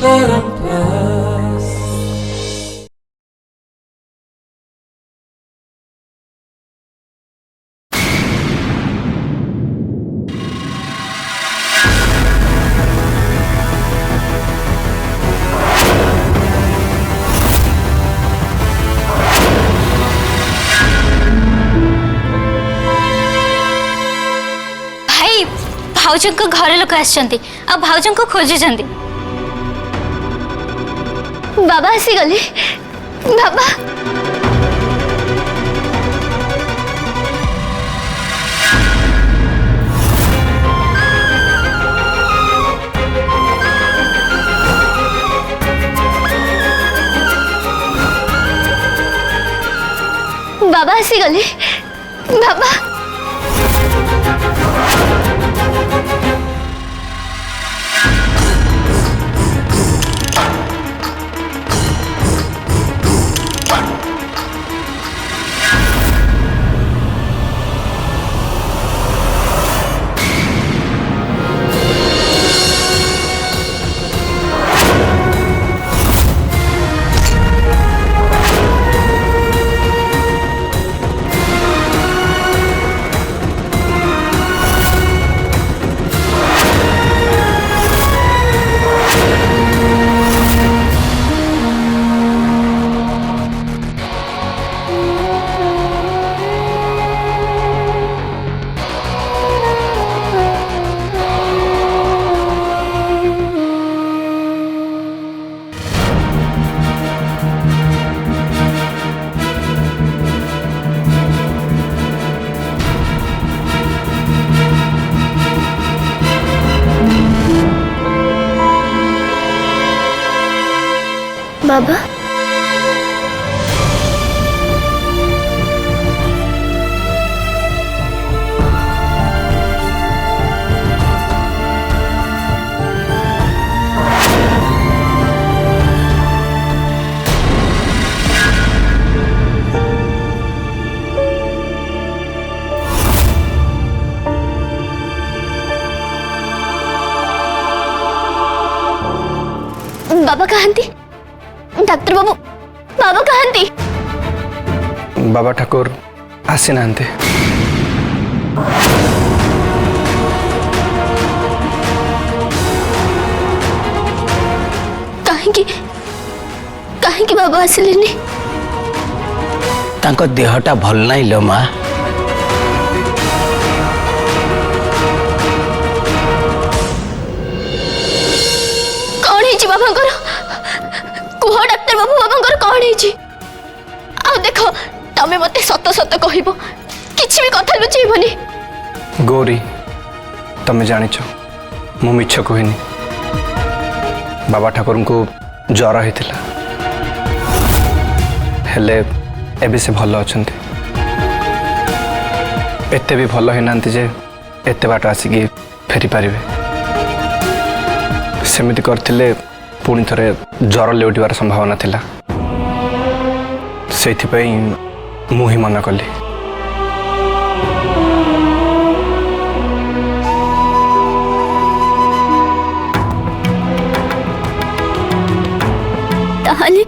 भाउज को घर लोक आसछंती आ भाउज को खोजुछंती। बाबा आसी गले। बाबा बाबा आसी गले। बाबा बाबा बाबा कहती डाक्टर बाबू बाबा कहती बाबा ठाकुर आसी ना कहीं बाबा आसिलेनी तांको देहटा भल नहीं लो माँ। कौन है बाबा कुह डाक्टर बाबू बाबा कौन है? आ देखो तमें मत सत सत कहब कि कथा लुचेबनी। गौरी तमें जानिच मु मिछ कहनी बाबा ठाकुर को ज्वर होता हेले एबे से भल अछंती। एते भी भल होना जे एते बाट आसिकी फेरी पारे सेमिति करथिले पुणी थरे ज्वर लेउटिवार संभावना थिला सेथिपई मु ही मना कली। ताहले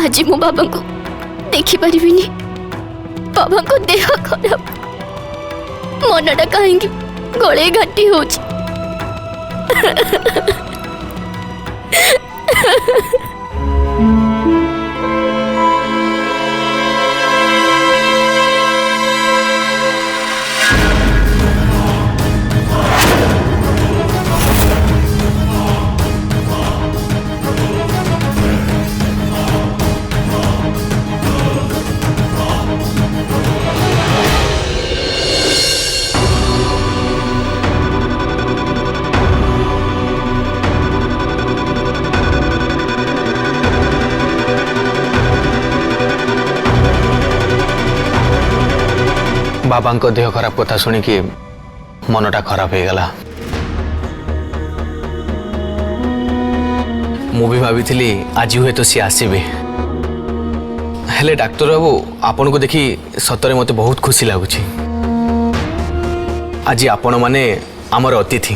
आज मो बाबा को देखी परिबिनी। बाबा को देह खराब मनटा कहीं गले घाटी हो बाबा को देह खराब कथा सुनी कि मनटा खराब हो गला। मु भी भाभी आज हुए तो सी आसबे हेले डाक्टर बाबू आपन को देखी सतरे मते बहुत खुशी लगुच। आज आपण माने आमर अतिथि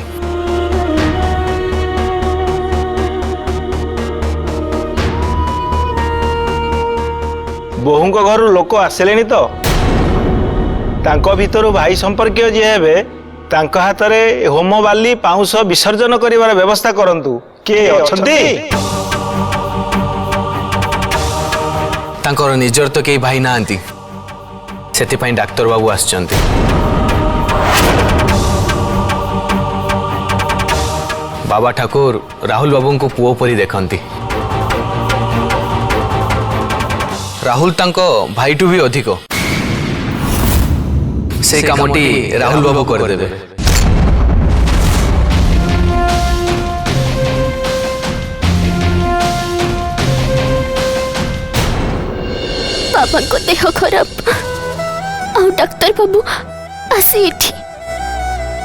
बोहूंक घर लोक आसिले तो तांको भितरु भाई संपर्क जी हेबे तांको हाथ रे होम बाली पाउंस विसर्जन करिवार व्यवस्था करंतु के अछंती तांकर निजर तो कई भाई नांती सेति पई डाक्टर बाबू आछंती बाबा ठाकुर राहुल बाबू को पुओ परी देखंती राहुल तांको भाईटू भी अधिक से कामटी राहुल बाबू कर देबे बाबा को देह खराब आउ डाक्टर बाबू आसी एठी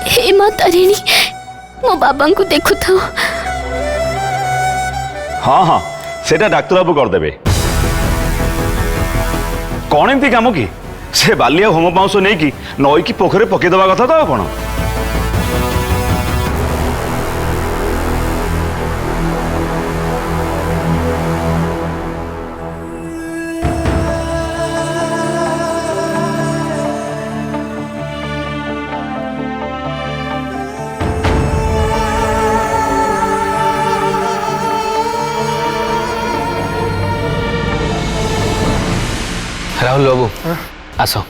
हे मां तारिणी मो बाबा को देखु था। हाँ हाँ सेटा डाक्तर बाबू करदेबे कौन एमती काम कि से बालिया होम पाउंस नहीं कि नई की पोखरे पकईदवा कथा तो कौन राहुल बाबू आसो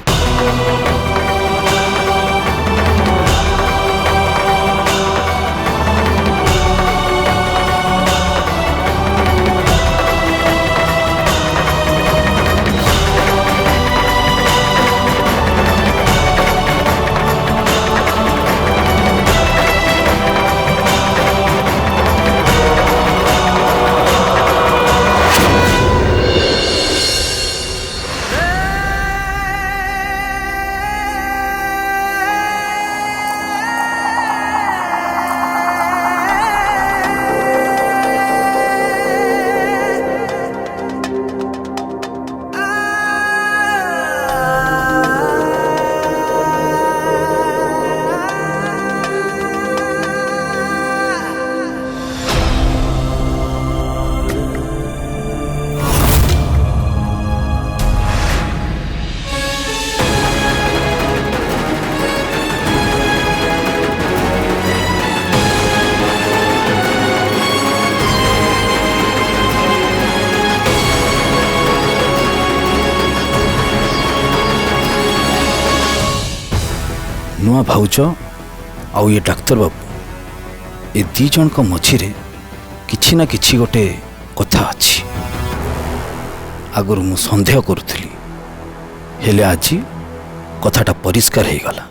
नुआ भाउज आउ ये डाक्तर बाबू ये दी जन को मझिरे किछि ना किछि गोटे कथा अछि आगुरु मु संदेह करुथली हेले आज कथाटा परिष्कार हो गला।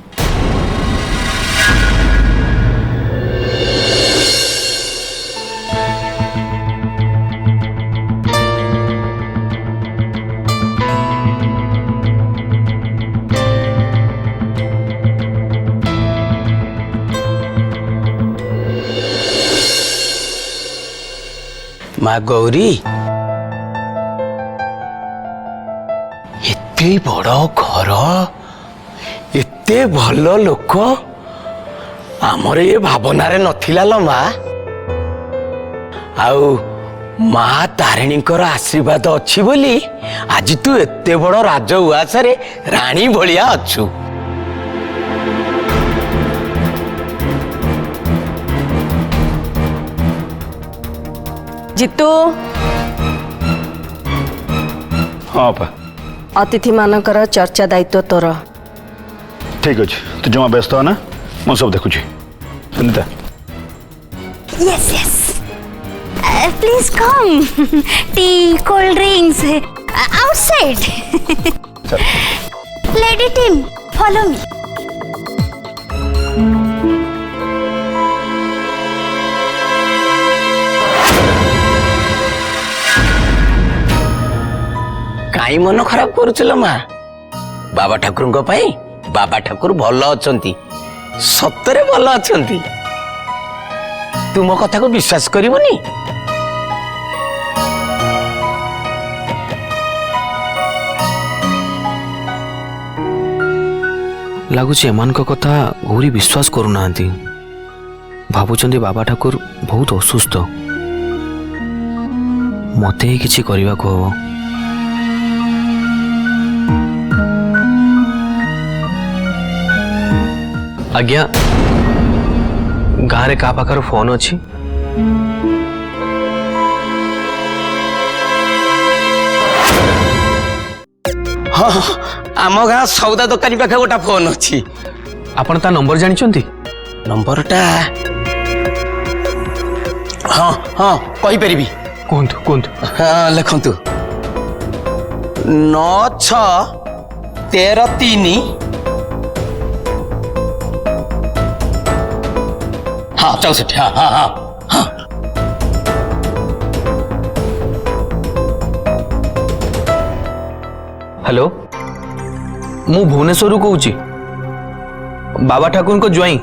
माँ गौरी एते बड़ घर एते भल लोक आमर ये भावना रे नथिला लो माँ आउ माँ तारिणी आशीर्वाद अच्छी बोली आज तू एते बड़ राज उआस रे रानी भलिया अच्छु। जितू हाँ पा अतिथि मानकर चर्चा दायित्व तोर। ठीक अच्छे तू जमा व्यस्त हो ना मु सब देखुची Sunita. Yes yes please come to cold drinks outside lady team follow me. काई मन खराब करुचल माँ बाबा ठाकुर बाबा ठाकुर भल अछंती सतरे भल अछंती तुम कथा को विश्वास करिवनी। लगुच एमान कथा गौरी विश्वास करूना भावुं बाबा ठाकुर बहुत असुस्थ मत ही किसी करने को हम आज्ञा गाँव क्या पाखर फोन अच्छी हाँ आम गाँ सौदा दोकानी पाखे गोटा फोन अच्छी आपण ता नंबर जानछंती नंबरटा हाँ हाँ कही परिबी कोंतु कोंतु हाँ लिखंतु 9613 हाँ 64 हाँ हाँ हाँ हाँ हेलो मु भुवनेश्वर कहूची बाबा ठाकुर को ज्वाई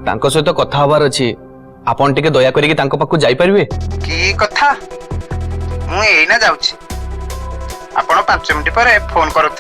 तांको सहित कथा हबार अछि आपण टिके दया करिके तांको पाखु जाई परिबे की कथा मु एइना जाउछि आपण 5 मिनिट पर फोन करत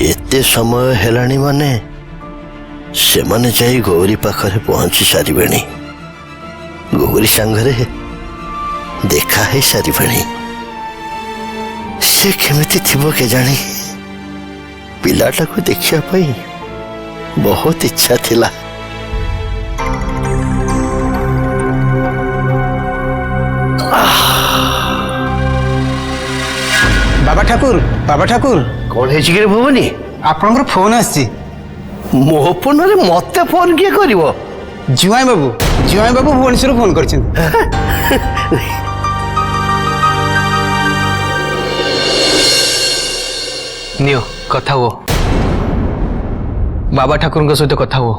एते समय हेलानी माने से माने जाई गौरी पाखरे पहुंची सारिबेणी गौरी संगरे देखा है सारिबेणी से केमिति थिबो के जानी पिलाटा को देखिया पई बहुत इच्छा थिला बाबा ठाकुर कौन है चिके भुवनी आपनकर फोन आसी मो फोन रे मते फोन किए करिवो जुआई बाबू भुवनेश्वर फोन करछन नियो कथा हो बाबा ठाकुर सहित कथा हो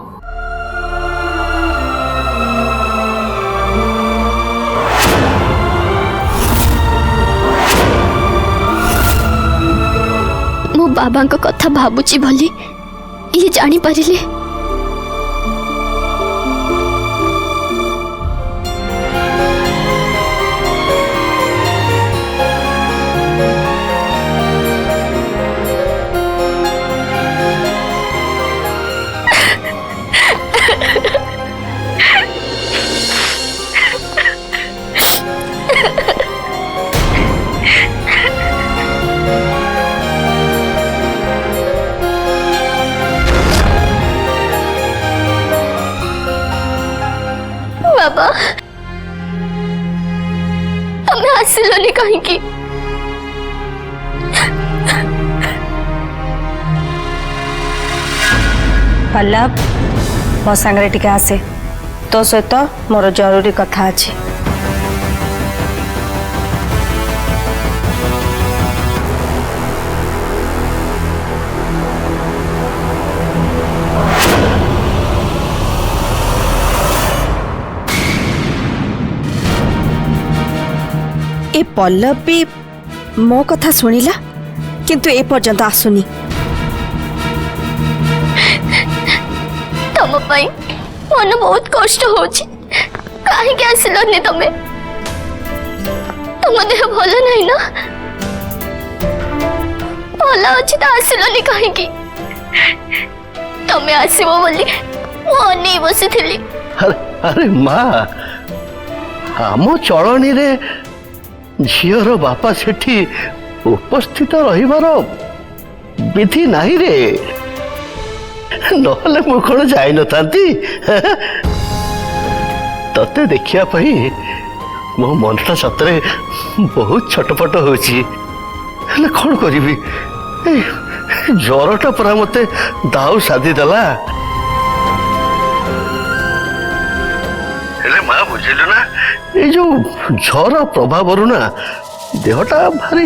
मो बाबा को कथा भाबुची भली ये जानी परिले बाबा हमें आसिलोनी कहीं की पल्लव मो सांगरे टिके आसे तो सहित मोर जरूरी कथा अछि ए पल्लव भी मो कथा सुनिला किंतु ए पर्यंत आसुनी तम पई मन बहुत कष्ट होछि काहे के आसिलोनी तमे तुम देह भलो नहीं ना भलो अछि त आसिलोनी काहे की तमे आसीबो बोली मो नहीं बसी थिली अरे माँ आम चलनी रे झीर बापा सेठी उपस्थित रहिबार विधि नहीं रे नहले मु कौन जाई न तांती तते देखिया पई ମୋ ମନଟା ସତରେ ବହୁତ ଛଟପଟ ହେଉଛି। ହେଲେ କ'ଣ କରିବି, ଏଇ ଜ୍ୱରଟା ପରା ମୋତେ ଦାଉ ସାଧିଦେଲା। ହେଲେ ମା ବୁଝିଲୁ ନା, ଏଇ ଯୋଉ ଜ୍ୱର ପ୍ରଭାବରୁ ନା ଦେହଟା ଭାରି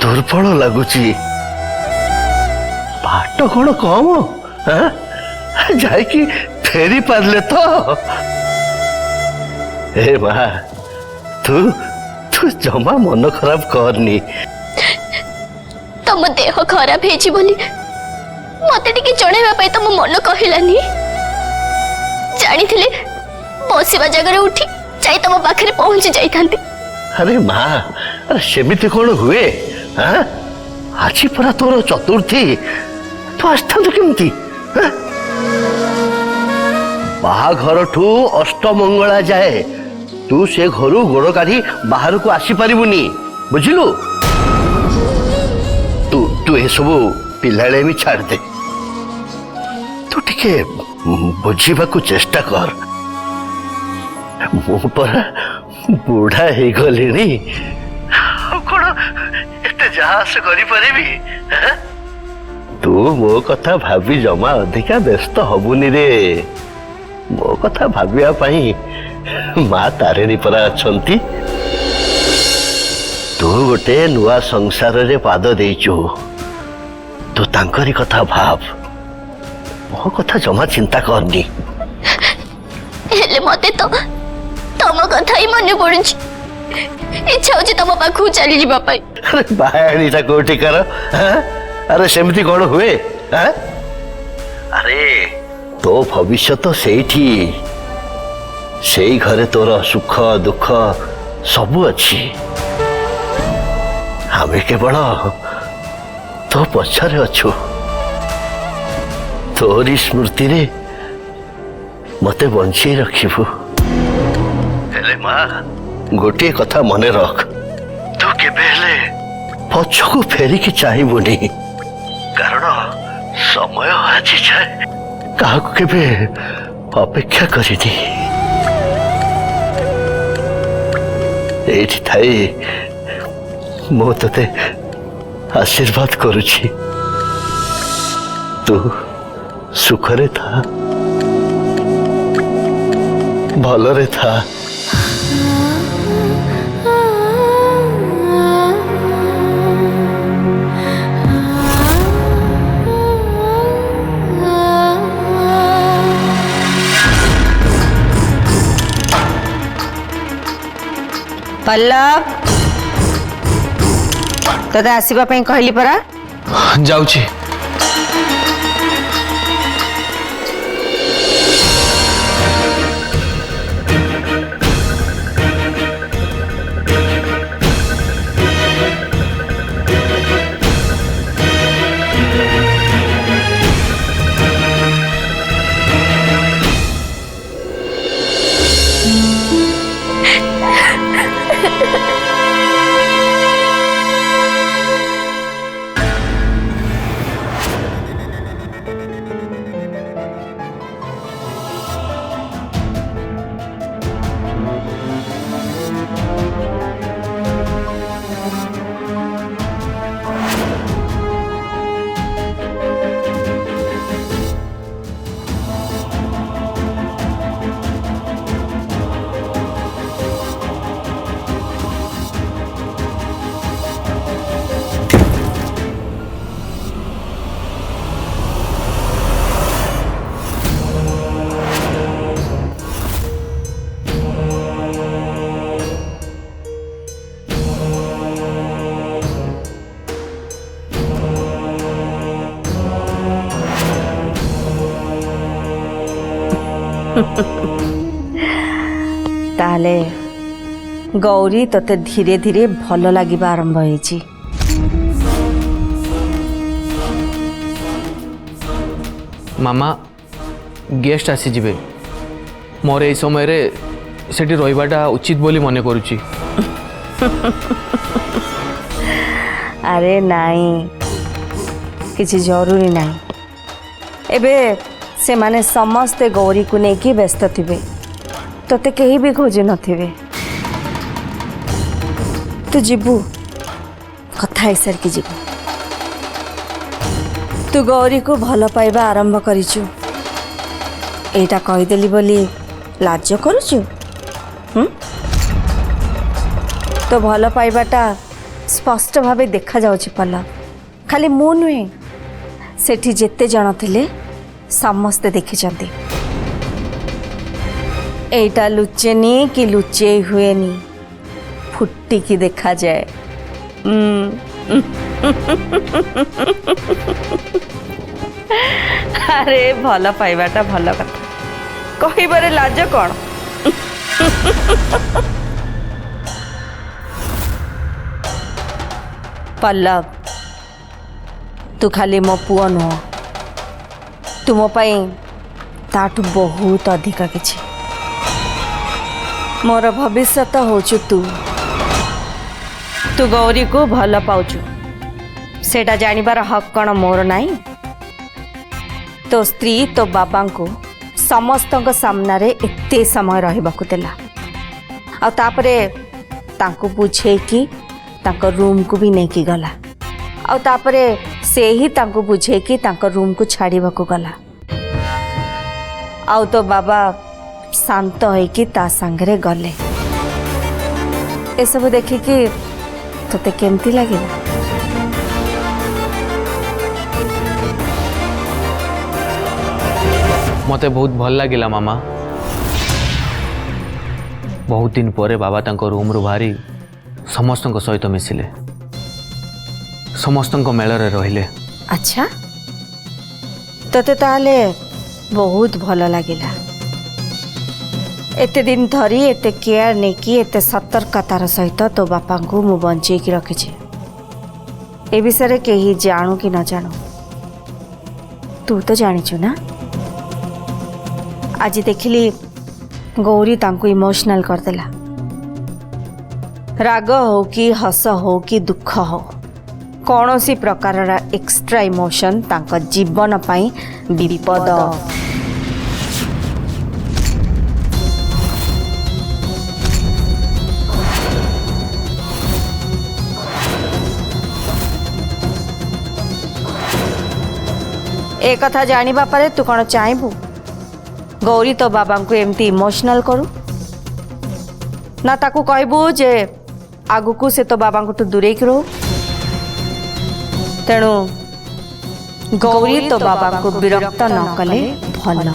ଦୁର୍ବଳ ଲାଗୁଛି। ବାଟ କ'ଣ କମ, ଯାଇକି ଫେରି ପାରିଲେ ତ। ହେ ମା, ତୁ ଜମା ମନ ଖରାପ କରନି। ତମ ଦେହ ଖରାପ ହେଇଛି ବୋଲି ମତେ ଟିକେ ଜଣେଇବା ପାଇଁ ତମ ମନ କହିଲାନି। ଜାଣିଥିଲେ ବସିବା ଜାଗାରେ ଉଠି ଯାଇ ତମ ପାଖରେ ପହଞ୍ଚି ଯାଇଥାନ୍ତି। ଆରେ ମା, ଆରେ ସେମିତି କ'ଣ ହୁଏ? ଆଜି ପରା ତୋର ଚତୁର୍ଥୀ, ତୁ ଆସିଥାନ୍ତୁ କେମିତି? ବାହାଘରଠୁ ଅଷ୍ଟମଙ୍ଗଳା ଯାଏ ତୁ ସେ ଘରୁ ଗୋଡ଼ କାଢି ବାହାରକୁ ଆସିପାରିବୁନି, ବୁଝିଲୁ? ତୁ ଏସବୁ ପିଲାଳିଆମି ଛାଡ଼ିଦେ। ତୁ ଟିକେ ବୁଝିବାକୁ ଚେଷ୍ଟା କର। ମୁଁ ପରା ବୁଢା ହେଇଗଲିଣି, କ'ଣ ଏତେ ଯାହାସ କରିପାରିବି? ତୁ ମୋ କଥା ଭାବି ଜମା ଅଧିକା ବ୍ୟସ୍ତ ହବୁନି ରେ। ମୋ କଥା ଭାବିବା ପାଇଁ ମା ତାରିଣୀ ପରା ଅଛନ୍ତି। ତୁ ଗୋଟେ ନୂଆ ସଂସାରରେ ପାଦ ଦେଇଛୁ, ତୁ ତାଙ୍କରି କଥା ଭାବ, ମୋ କଥା ଜମା ଚିନ୍ତା କରନି। ହେଲେ ମତେ ତ ତମ କଥା ହିଁ ମନେ ପଡୁଛି। ଇଚ୍ଛା ହଉଛି ତମ ପାଖକୁ ଚାଲିଯିବା ପାଇଁ। ବାହାଣୀଟା କୋଉଠିକାର? ଆରେ ସେମିତି କ'ଣ ହୁଏ? ଆରେ ତୋ ଭବିଷ୍ୟତ ସେଇଠି, ସେଇ ଘରେ ତୋର ସୁଖ ଦୁଃଖ ସବୁ ଅଛି। ଆମେ କେବଳ ତୋ ପଛରେ ଅଛୁ। ତୋରି ସ୍ମୃତିରେ ମତେ ବଞ୍ଚେଇ ରଖିବୁ। ହେଲେ ମା, ଗୋଟିଏ କଥା ମନେ ରଖ, ତୁ କେବେ ହେଲେ ପଛକୁ ଫେରିକି ଚାହିଁବୁନି, କାରଣ ସମୟ ଆଜି ଯାଏ କାହାକୁ କେବେ ଅପେକ୍ଷା କରିନି। ଏଇଠି ଥାଇ ମୁଁ ତତେ ଆଶୀର୍ବାଦ କରୁଛି, ତୁ ସୁଖରେ ଥା, ଭଲରେ ଥା। पल्लव, तोते आसवा कहली परा। जाऊची। ताले गौरी तोते धीरे धीरे भल लगे आरंभ होईची। मामा गेस्ट आसी जिबे, मोर ए समय रे सेठी रहिबाटा उचित बोली मने करूची। अरे नाई, किसी जरूरी नहीं। एबे से माने समस्ते गौरी को लेकिन व्यस्त थे, तोते कहीं भी खोज नथिबे। तू जीवु कथा हिसार की जीवु तू गौरी को भल पाइबा आरंभ करिचु एटा कहीदेली बोली लाज करुचु तो भल पाइबाटा स्पष्ट भावे देखा जाउछि पल्लव खाली मु नुहे सेठी जेते जण थिले समस्ते देखिचंती एटा लुचेनी कि लुचे हुएनी फुट्टी की देखा जाए अरे भल पाइबाटा भल कथा कहबारे लाज कौन पल्लव तू खाली मो पुओ नुह तू मो पाई ताठू बहुत अधिक किछि मोर भविष्य होचु तू गौरी को भल पाउचु सेटा जानिबार हक कण मोर नाही तो स्त्री तो बाबा को समस्त सामना रे एते समय रहिबाकु देला आ तापरे तांको बुझे कि तांको रूम को भी नहीं की गला आ तापरे से ही तांको बुझे कि तांको रूम को छाड़ीबाकु गला आ तो बाबा शांत होइकी ता संगरे गले ए सब देखि कि तोते केमती लागिला मते बहुत भल लगिला मामा बहुत दिन पर बाबा तांको रूम रु बाहरी समस्त सहित मिसिले समस्त मेल रहिले। अच्छा तोते ताले बहुत भल लागिला एते दिन धरी एते केयर नहीं कि एते सतर्कतार सहित तो बापा को मु बंचे की रखी ए विषय कहीं जानू कि न जानू तू तो जानिचु ना आज देखिली गौरी तांको इमोशनल करदेला राग हो कि हस हो कि दुख हो कौन सी प्रकार एक्स्ट्रा इमोशन तांको जीवन पाई विपद ए कथा जानिबा पारे तू कौन चाहबू गौरी तो बाबा को एमती इमोशनल करू ना ताकू कहबू जे आगु को से तो बाबा को दूरे की रो तेणु गौरी तो बाबा को विरक्त न कले भल।